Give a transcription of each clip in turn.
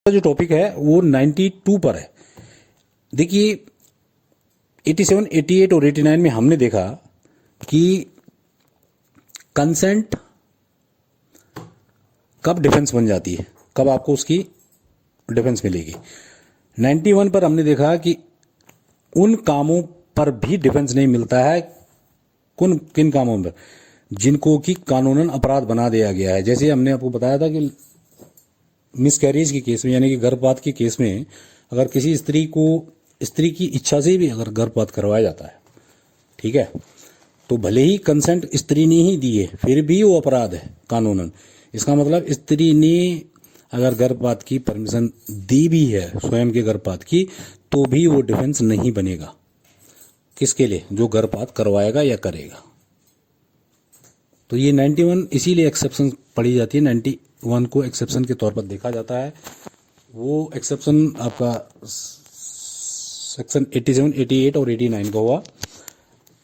जो टॉपिक है वो 92 पर है। देखिए 87, 88 और 89 में हमने देखा कि कंसेंट कब डिफेंस बन जाती है, कब आपको उसकी डिफेंस मिलेगी। 91 पर हमने देखा कि उन कामों पर भी डिफेंस नहीं मिलता है, किन कामों पर जिनको कि कानूनन अपराध बना दिया गया है। जैसे हमने आपको बताया था कि मिसकैरेज के केस में, यानी कि गर्भपात के केस में, अगर किसी स्त्री की इच्छा से भी अगर गर्भपात करवाया जाता है, ठीक है, तो भले ही कंसेंट स्त्री ने ही दी है, फिर भी वो अपराध है कानूनन। इसका मतलब स्त्री ने अगर गर्भपात की परमिशन दी भी है, स्वयं के गर्भपात की, तो भी वो डिफेंस नहीं बनेगा। किसके लिए? जो गर्भपात करवाएगा या करेगा। तो ये 91 इसीलिए एक्सेप्शन पढ़ी जाती है, 91 को एक्सेप्शन के तौर पर देखा जाता है। वो एक्सेप्शन आपका सेक्शन 87, 88 और 89 का हुआ।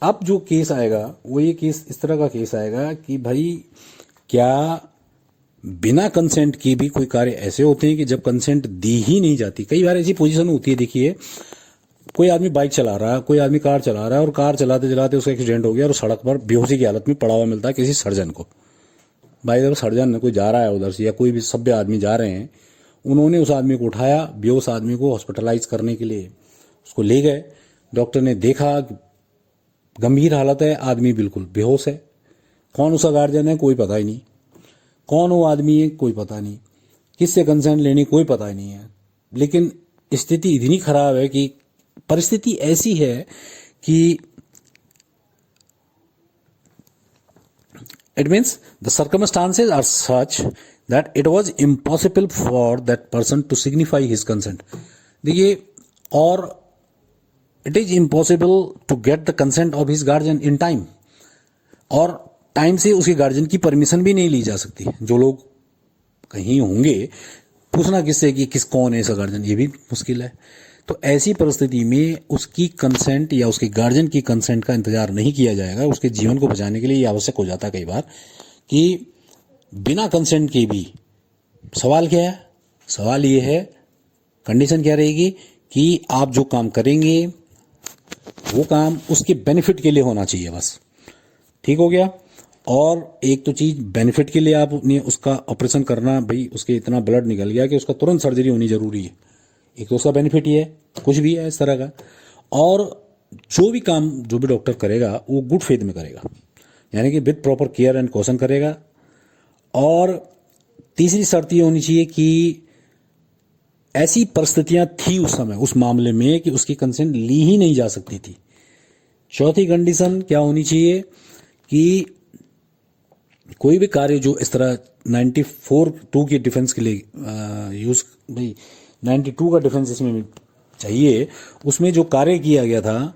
अब जो केस आएगा वो ये केस इस तरह का केस आएगा कि भाई क्या बिना कंसेंट के भी कोई कार्य ऐसे होते हैं कि जब कंसेंट दी ही नहीं जाती। कई बार ऐसी पोजीशन होती है, देखिए कोई आदमी बाइक चला रहा है, कोई आदमी कार चला रहा है, और कार चलाते चलाते उसका एक्सीडेंट हो गया और सड़क पर बेहोशी की हालत में पड़ा हुआ मिलता है किसी सर्जन को। भाई जब सर्जन कोई जा रहा है उधर से, या कोई भी सभ्य आदमी जा रहे हैं, उन्होंने उस आदमी को उठाया, बेहोश आदमी को हॉस्पिटलाइज करने के लिए उसको ले गए। डॉक्टर ने देखा गंभीर हालत है, आदमी बिल्कुल बेहोश है। कौन उसका गार्जियन है कोई पता ही नहीं, कौन वो आदमी है कोई पता नहीं, किससे कंसेंट लेनी कोई पता ही नहीं है। लेकिन स्थिति इतनी खराब है कि परिस्थिति ऐसी है कि it means the circumstances are such that it was impossible for that person to signify his consent. देखिए, और it is impossible to get the consent of his guardian in time, और टाइम से उसके गार्जियन की permission भी नहीं ली जा सकती। जो लोग कहीं होंगे, पूछना किससे कि कौन है इसका गार्जियन, ये भी मुश्किल है। तो ऐसी परिस्थिति में उसकी कंसेंट या उसके गार्जियन की कंसेंट का इंतजार नहीं किया जाएगा। उसके जीवन को बचाने के लिए ये आवश्यक हो जाता है कई बार कि बिना कंसेंट के भी। सवाल क्या है? सवाल ये है, कंडीशन क्या रहेगी कि आप जो काम करेंगे वो काम उसके बेनिफिट के लिए होना चाहिए, बस। ठीक हो गया। और एक तो चीज बेनिफिट के लिए आपने उसका ऑपरेशन करना, भाई उसके इतना ब्लड निकल गया कि उसका तुरंत सर्जरी होनी जरूरी है, एक तो उसका बेनिफिट ही है, कुछ भी है इस तरह का। और जो भी काम जो भी डॉक्टर करेगा वो गुड फेथ में करेगा, यानी कि with proper care and caution करेगा। और तीसरी शर्त ये होनी चाहिए कि ऐसी परिस्थितियां थी उस समय उस मामले में कि उसकी कंसेंट ली ही नहीं जा सकती थी। चौथी कंडीशन क्या होनी चाहिए कि कोई भी कार्य जो इस तरह 94(2) की डिफेंस के लिए यूज, भाई 92 का डिफेंस इसमें चाहिए, उसमें जो कार्य किया गया था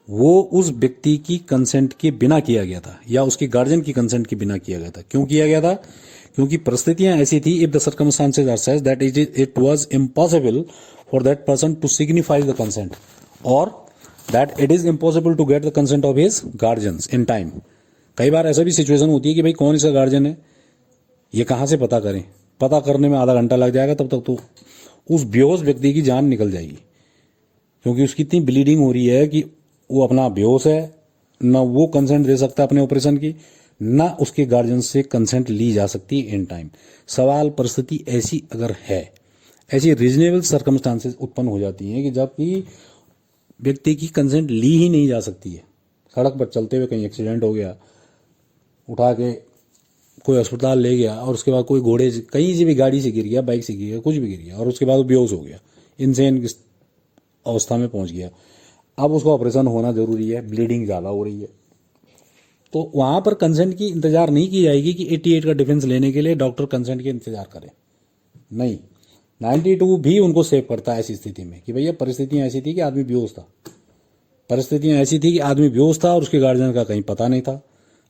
वो उस व्यक्ति की कंसेंट के बिना किया गया था, या उसके गार्जियन की कंसेंट के बिना किया गया था। क्यों किया गया था? क्योंकि परिस्थितियां ऐसी थी, if the circumstances are such that it was impossible for that person to signify the consent, और that it is impossible to get the consent of his guardians in time. कई बार ऐसा भी सिचुएशन होती है कि भाई कौन इसका गार्जियन है, ये कहां से पता करें, पता करने में आधा घंटा लग जाएगा, तब तक तो उस बेहोश व्यक्ति की जान निकल जाएगी, क्योंकि उसकी इतनी ब्लीडिंग हो रही है कि वो अपना बेहोश है, ना वो कंसेंट दे सकता अपने ऑपरेशन की, ना उसके गार्जियन से कंसेंट ली जा सकती इन टाइम। सवाल परिस्थिति ऐसी अगर है, ऐसी रीजनेबल सर्कमस्टांसेस उत्पन्न हो जाती हैं कि जबकि व्यक्ति की कंसेंट ली ही नहीं जा सकती है। सड़क पर चलते हुए कहीं एक्सीडेंट हो गया, उठा के कोई अस्पताल ले गया, और उसके बाद कोई घोड़े से कहीं से भी गाड़ी से गिर गया, बाइक से गिर गया, कुछ भी गिर गया, और उसके बाद वो बेहोश हो गया, इनसेन अवस्था में पहुंच गया। अब उसका ऑपरेशन होना जरूरी है, ब्लीडिंग ज़्यादा हो रही है, तो वहां पर कंसेंट की इंतजार नहीं की जाएगी कि 88 का डिफेंस लेने के लिए डॉक्टर कंसेंट के इंतजार करें। नहीं, 92 भी उनको सेव करता है ऐसी स्थिति में कि भैया परिस्थितियां ऐसी थी कि आदमी बेहोश था, परिस्थितियां ऐसी थी कि आदमी बेहोश था और उसके गार्जियन का कहीं पता नहीं था,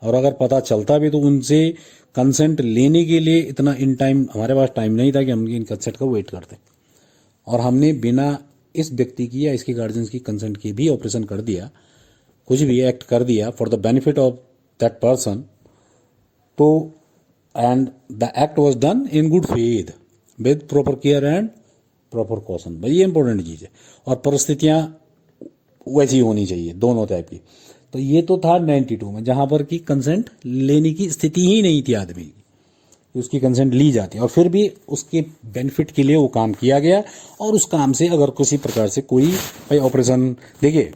और अगर पता चलता भी तो उनसे कंसेंट लेने के लिए इतना इन टाइम हमारे पास टाइम नहीं था कि हम इन कंसेंट का वेट करते, और हमने बिना इस व्यक्ति की या इसके गार्जियंस की कंसेंट के भी ऑपरेशन कर दिया, कुछ भी एक्ट कर दिया for the benefit of that person, तो and the act was done in good faith, with proper care and proper caution. भाई ये इंपॉर्टेंट चीज है। और परिस्थितियां वैसी होनी चाहिए दोनों टाइप की। तो ये तो था 92 में, जहां पर कि कंसेंट लेने की स्थिति ही नहीं थी आदमी की, उसकी कंसेंट ली जाती, और फिर भी उसके बेनिफिट के लिए वो काम किया गया। और उस काम से अगर किसी प्रकार से कोई भाई ऑपरेशन, देखिए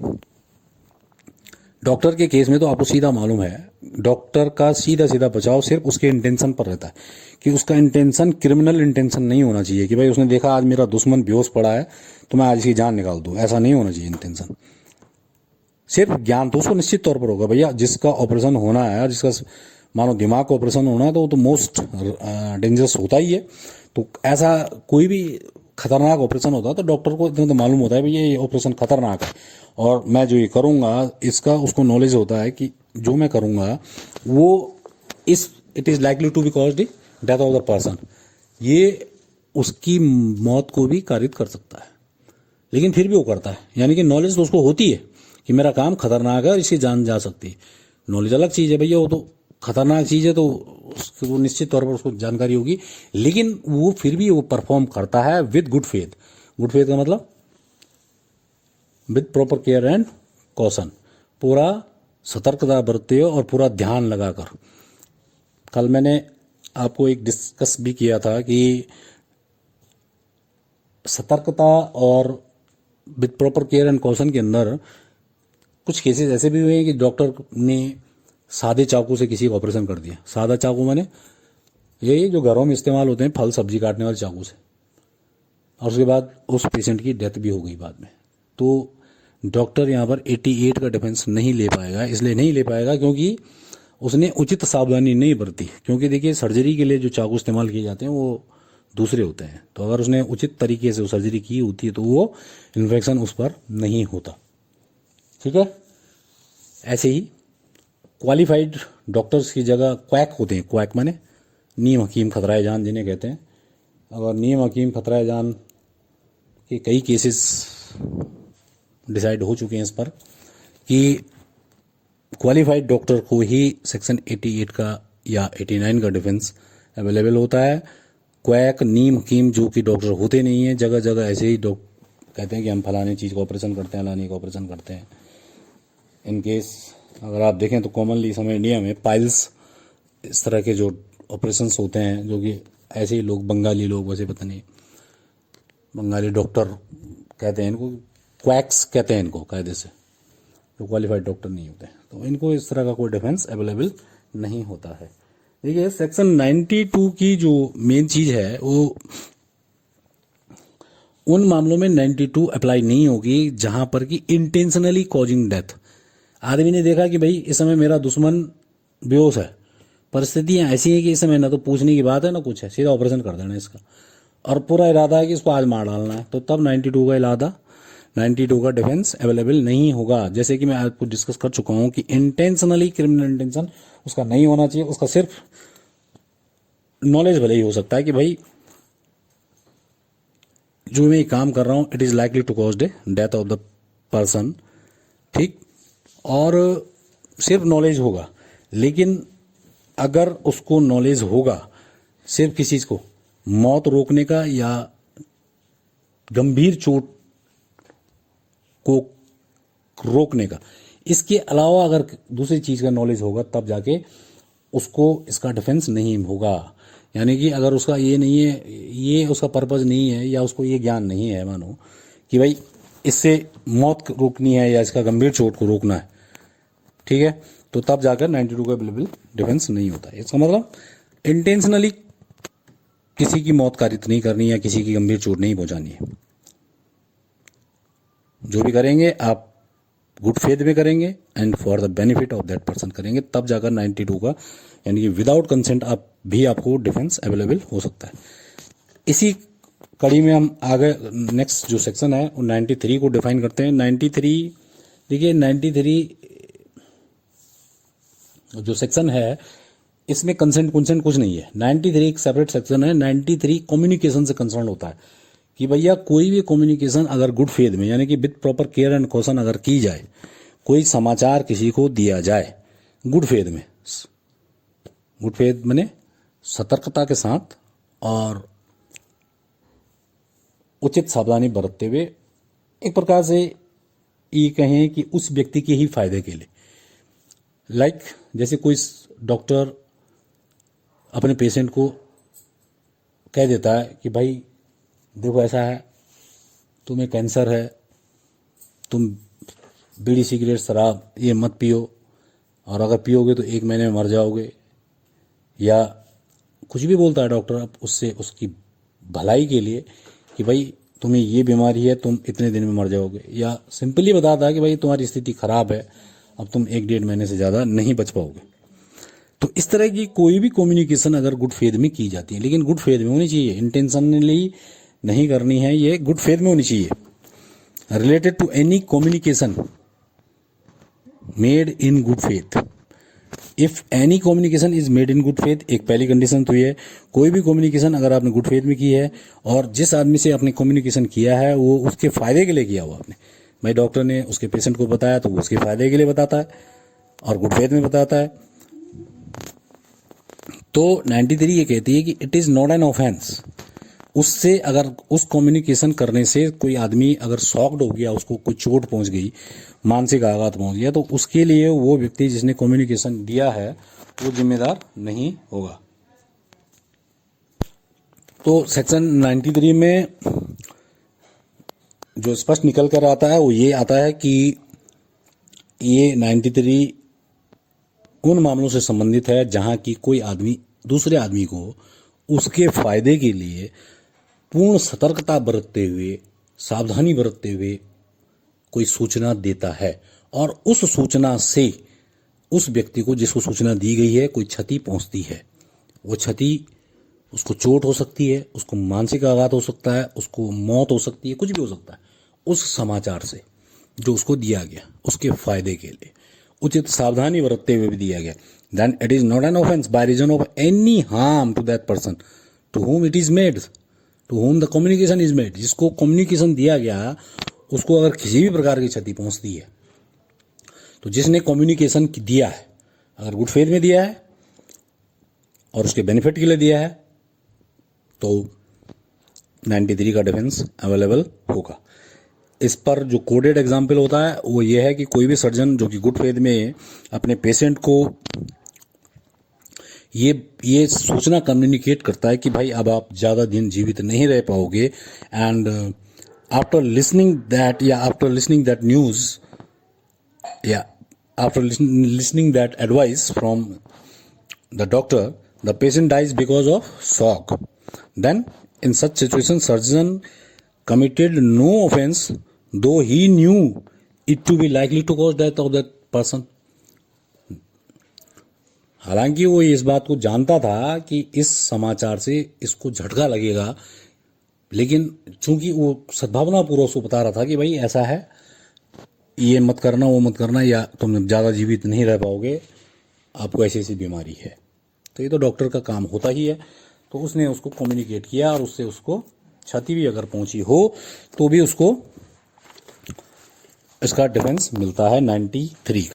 डॉक्टर के केस में तो आपको सीधा मालूम है, डॉक्टर का सीधा सीधा बचाव सिर्फ उसके इंटेंशन पर रहता है कि उसका इंटेंशन क्रिमिनल इंटेंशन नहीं होना चाहिए कि भाई उसने देखा आज मेरा दुश्मन बेहोश पड़ा है तो मैं आज इसकी जान निकाल दूं, ऐसा नहीं होना चाहिए इंटेंशन। सिर्फ ज्ञान तो उसको निश्चित तौर पर होगा, भैया जिसका ऑपरेशन होना है, जिसका मानो दिमाग का ऑपरेशन होना है, तो वो तो मोस्ट डेंजरस होता ही है। तो ऐसा कोई भी खतरनाक ऑपरेशन होता है तो डॉक्टर को इतना तो मालूम होता है भैया ये ऑपरेशन खतरनाक है, और मैं जो ये करूंगा इसका उसको नॉलेज होता है कि जो मैं करूंगा वो it is likely to be cause the death of the person, ये उसकी मौत को भी कारित कर सकता है। लेकिन फिर भी वो करता है, यानी कि नॉलेज तो उसको होती है कि मेरा काम खतरनाक है और इसकी जान जा सकती है। नॉलेज अलग चीज है भैया, वो तो खतरनाक चीज है तो उसको वो निश्चित तौर पर उसको जानकारी होगी, लेकिन वो फिर भी वो परफॉर्म करता है with good faith. Good faith का मतलब with proper care and caution, पूरा सतर्कता बरतते हुए और पूरा ध्यान लगाकर। कल मैंने आपको एक डिस्कस भी किया था कि सतर्कता और with proper care and caution के अंदर कुछ केसेस ऐसे भी हुए हैं कि डॉक्टर ने सादे चाकू से किसी का ऑपरेशन कर दिया। सादा चाकू माने ये जो घरों में इस्तेमाल होते हैं फल सब्जी काटने वाले चाकू से, और उसके बाद उस पेशेंट की डेथ भी हो गई बाद में। तो डॉक्टर यहाँ पर 88 का डिफेंस नहीं ले पाएगा। इसलिए नहीं ले पाएगा क्योंकि उसने उचित सावधानी नहीं बरती। क्योंकि देखिए सर्जरी के लिए जो चाकू इस्तेमाल किए जाते हैं वो दूसरे होते हैं, तो अगर उसने उचित तरीके से वो सर्जरी की होती है तो वो इन्फेक्शन उस पर नहीं होता। ठीक है, ऐसे ही क्वालिफाइड डॉक्टर्स की जगह क्वैक होते हैं। क्वैक माने नीम हकीम खतराए जान जिन्हें कहते हैं। अगर नीम हकीम खतराए जान के कई केसेस डिसाइड हो चुके हैं इस पर कि क्वालिफाइड डॉक्टर को ही सेक्शन 88 का या 89 का डिफेंस अवेलेबल होता है। क्वैक नीम हकीम जो कि डॉक्टर होते नहीं हैं, जगह जगह ऐसे ही कहते हैं कि हम फलाने चीज़ का ऑपरेशन करते हैं, फलाने का ऑपरेशन करते हैं। इन केस अगर आप देखें तो कॉमनली समय इंडिया में पाइल्स इस तरह के जो ऑपरेशंस होते हैं, जो कि ऐसे ही लोग बंगाली लोग, वैसे पता नहीं बंगाली डॉक्टर कहते हैं इनको, क्वैक्स कहते हैं इनको कायदे से, जो क्वालिफाइड डॉक्टर नहीं होते, तो इनको इस तरह का कोई डिफेंस अवेलेबल नहीं होता है। देखिए सेक्शन 92 की जो मेन चीज है वो उन मामलों में 92 अप्लाई नहीं होगी जहां पर कि इंटेंशनली कॉजिंग डेथ। आदमी ने देखा कि भाई इस समय मेरा दुश्मन बेहोश है, परिस्थितियां ऐसी हैं कि इस समय ना तो पूछने की बात है ना कुछ है, सीधा ऑपरेशन कर देना इसका, और पूरा इरादा है कि इसको आज मार डालना है, तो तब 92 का इरादा 92 का डिफेंस अवेलेबल नहीं होगा। जैसे कि मैं आपको डिस्कस कर चुका हूं कि इंटेंशनली क्रिमिनल इंटेंशन उसका नहीं होना चाहिए, उसका सिर्फ नॉलेज भले ही हो सकता है कि भाई जो मैं काम कर रहा हूं it is likely to cause the death of the person, ठीक, और सिर्फ नॉलेज होगा। लेकिन अगर उसको नॉलेज होगा सिर्फ किसी चीज को मौत रोकने का या गंभीर चोट को रोकने का, इसके अलावा अगर दूसरी चीज का नॉलेज होगा तब जाके उसको इसका डिफेंस नहीं होगा। यानी कि अगर उसका ये नहीं है, ये उसका पर्पज नहीं है, या उसको ये ज्ञान नहीं है मानो कि भाई इससे मौत रोकनी है या इसका गंभीर चोट को रोकना है, ठीक है, तो तब जाकर 92 का अवेलेबल डिफेंस नहीं होता है। इसका मतलब इंटेंशनली किसी की मौत कारित नहीं करनी या किसी की गंभीर चोट नहीं पहुंचानी है। जो भी करेंगे आप गुड फेथ में करेंगे and for the benefit of that person करेंगे, तब जाकर 92 का यानी कि विदाउट कंसेंट आप भी आपको डिफेंस अवेलेबल हो सकता है। इसी कड़ी में हम आगे नेक्स्ट जो सेक्शन है वो 93 को डिफाइन करते हैं। 93 देखिए 93 जो सेक्शन है इसमें कंसेंट कुछ नहीं है। 93 एक सेपरेट सेक्शन है। 93 कम्युनिकेशन से कंसर्न होता है कि भैया कोई भी कम्युनिकेशन अगर गुड फेथ में यानी कि with proper care and caution अगर की जाए, कोई समाचार किसी को दिया जाए गुड फेथ में, गुड फेथ माने सतर्कता के साथ और उचित सावधानी बरतते हुए, एक प्रकार से ये कहें कि उस व्यक्ति के ही फायदे के लिए। जैसे कोई डॉक्टर अपने पेशेंट को कह देता है कि भाई देखो ऐसा है, तुम्हें कैंसर है, तुम बीड़ी सिगरेट शराब ये मत पियो, और अगर पियोगे तो 1 महीने में मर जाओगे, या कुछ भी बोलता है डॉक्टर अब उससे उसकी भलाई के लिए कि भाई तुम्हें ये बीमारी है, तुम इतने दिन में मर जाओगे, या सिंपली बताता है कि भाई तुम्हारी स्थिति खराब है, अब तुम 1-1.5 महीने से ज़्यादा नहीं बच पाओगे। तो इस तरह की कोई भी कम्युनिकेशन अगर गुड फेथ में की जाती है, लेकिन गुड फेथ में होनी चाहिए, इंटेंशनली नहीं करनी है, ये गुड फेथ में होनी चाहिए। Related to any communication made in good faith, if any communication is made in good faith, एक पहली कंडीशन तो ये है, कोई भी कम्युनिकेशन अगर आपने गुड फेथ में की है और जिस आदमी से आपने कम्युनिकेशन किया है वो उसके फायदे के लिए किया हुआ आपने, भाई डॉक्टर ने उसके पेशेंट को बताया तो वो उसके फायदे के लिए बताता है और गुड फेथ में बताता है। तो 93 ये कहती है कि it is not an offence, उससे अगर उस कम्युनिकेशन करने से कोई आदमी अगर शॉक्ड हो गया, उसको कोई चोट पहुंच गई, मानसिक आघात पहुंच गया, तो उसके लिए वो व्यक्ति जिसने कम्युनिकेशन दिया है वो जिम्मेदार नहीं होगा। तो सेक्शन 93 में जो स्पष्ट निकल कर आता है वो ये आता है कि ये 93 उन मामलों से संबंधित है जहां की कोई आदमी दूसरे आदमी को उसके फायदे के लिए पूर्ण सतर्कता बरतते हुए, सावधानी बरतते हुए कोई सूचना देता है और उस सूचना से उस व्यक्ति को जिसको सूचना दी गई है कोई क्षति पहुंचती है। वो क्षति उसको चोट हो सकती है, उसको मानसिक आघात हो सकता है, उसको मौत हो सकती है, कुछ भी हो सकता है उस समाचार से जो उसको दिया गया उसके फायदे के लिए उचित सावधानी बरतते हुए भी दिया गया। Then it is not an offence by reason of any harm to that person to whom it is made, to whom the communication is made, जिसको कम्युनिकेशन दिया गया उसको अगर किसी भी प्रकार की क्षति पहुंचती है, तो जिसने कम्युनिकेशन दिया है अगर गुड फेथ में दिया है और उसके बेनिफिट के लिए दिया है तो 93 का डिफेंस अवेलेबल होगा। इस पर जो कोडेड एग्जाम्पल होता है वो ये है कि कोई भी सर्जन जो कि गुड फेथ में अपने पेशेंट को ये सूचना कम्युनिकेट करता है कि भाई अब आप ज़्यादा दिन जीवित नहीं रह पाओगे, and after listening that news या after listening that advice from the doctor the patient dies because of shock, then in such situation surgeon committed no offense though he knew it to be likely to cause death of that person। हालांकि वो इस बात को जानता था कि इस समाचार से इसको झटका लगेगा, लेकिन चूंकि वो सद्भावना पूर्वक उसको बता रहा था कि भाई ऐसा है, ये मत करना वो मत करना, या तुम ज़्यादा जीवित नहीं रह पाओगे, आपको ऐसी ऐसी बीमारी है, तो ये तो डॉक्टर का काम होता ही है। तो उसने उसको कम्युनिकेट किया और उससे उसको क्षति भी अगर पहुंची हो तो भी उसको इसका डिफेंस मिलता है 93।